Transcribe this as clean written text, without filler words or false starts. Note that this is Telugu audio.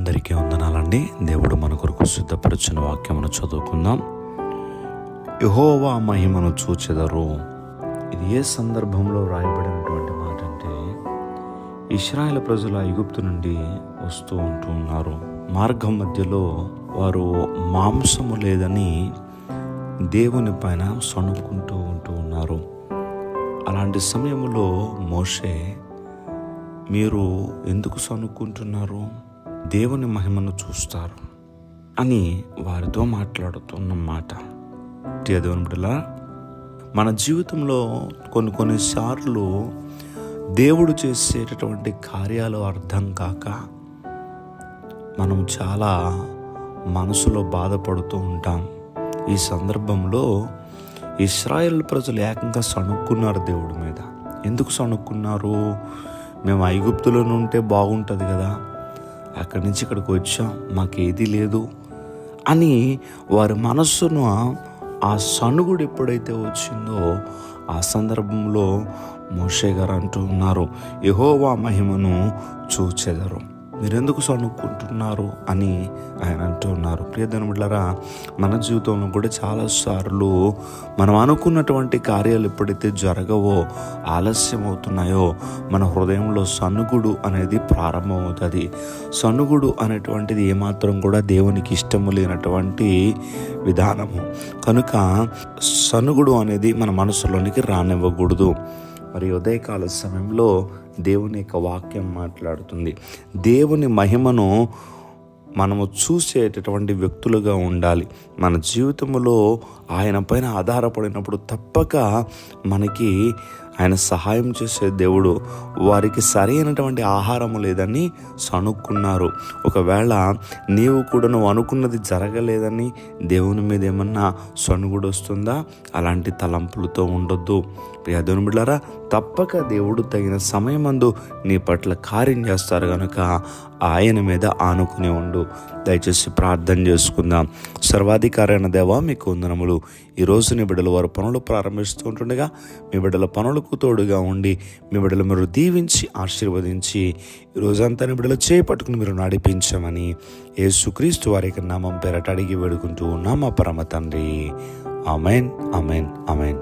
అందరికీ వందనాలండి. దేవుడు మన కొరకు సిద్ధపరిచిన వాక్యమును చదువుకుందాం. యెహోవా మహిమను చూచెదరు. ఇది ఏ సందర్భంలో రాయబడినటువంటి మాట అంటే, ఇశ్రాయేలు ప్రజలు ఐగుప్తు నుండి వస్తూ ఉన్నారు. మార్గం మధ్యలో వారు మాంసము లేదని దేవుని పైన సణుక్కుంటూ ఉన్నారు. అలాంటి సమయంలో మోషే, మీరు ఎందుకు సణుక్కుంటున్నారు? దేవుని మహిమను చూస్తారు అని వారితో మాట్లాడుతున్న మాట. దేవుని బిడ్డలారా, మన జీవితంలో కొన్నిసార్లు దేవుడు చేసేటటువంటి కార్యాలు అర్థం కాక మనం చాలా మనసులో బాధపడుతూ ఉంటాం. ఈ సందర్భంలో ఇశ్రాయేలు ప్రజలు ఏకంగా సణుక్కున్నారు దేవుడి మీద. ఎందుకు సణుక్కున్నారు? మేము ఐగుప్తులో ఉంటే బాగుంటుంది కదా, అక్కడి నుంచి ఇక్కడికి వచ్చాం, మాకేదీ లేదు అని వారి మనస్సును ఆ సణుగుడు ఎప్పుడైతే వచ్చిందో ఆ సందర్భంలో మోషే గారు అంటూ ఉన్నారు, యెహోవా మహిమను చూచెదరు. మీరెందుకు సణుక్కుంటున్నారు అని ఆయన అంటూ ఉన్నారు. ప్రియదేవుని బిడ్డలారా, మన జీవితంలో కూడా చాలాసార్లు మనం అనుకున్నటువంటి కార్యాలు ఎప్పుడైతే జరగవో, ఆలస్యం అవుతున్నాయో, మన హృదయంలో సణుగుడు అనేది ప్రారంభమవుతుంది. సణుగుడు అనేటువంటిది ఏమాత్రం కూడా దేవునికి ఇష్టము లేనటువంటి విధానము. కనుక సణుగుడు అనేది మన మనసులోనికి రానివ్వకూడదు. మరి ఉదయకాల సమయంలో దేవుని యొక్క వాక్యం మాట్లాడుతుంది. దేవుని మహిమను మనము చూసేటటువంటి వ్యక్తులుగా ఉండాలి. మన జీవితంలో ఆయన పైన ఆధారపడినప్పుడు తప్పక మనకి ఆయన సహాయం చేసే దేవుడు. వారికి సరైనటువంటి ఆహారము లేదని సణుక్కున్నారు. ఒకవేళ నీవు కూడా నువ్వు అనుకున్నది జరగలేదని దేవుని మీద ఏమన్నా సణుగుడు వస్తుందా? అలాంటి తలంపులతో ఉండొద్దు. దేవుని బిడ్డలారా, తప్పక దేవుడు తగిన సమయమందు నీ పట్ల కార్యం చేస్తారు కనుక ఆయన మీద ఆనుకుని ఉండు. దయచేసి ప్రార్థన చేసుకుందాం. సర్వాధికారి అయిన దేవా, మీకు వందనములు. ఈరోజు నీ బిడ్డలు వారు పనులు ప్రారంభిస్తూ ఉంటుండగా మీ బిడ్డల పనులకు తోడుగా ఉండి మీ బిడ్డలు మీరు దీవించి ఆశీర్వదించి ఈరోజంతా నీ బిడ్డలు చేపట్టుకుని మీరు నడిపించమని యేసుక్రీస్తు వారి నామం పేరట అడిగి వేడుకుంటూ ఉన్నాం మా పరమ తండ్రి. Amen, amen, amen.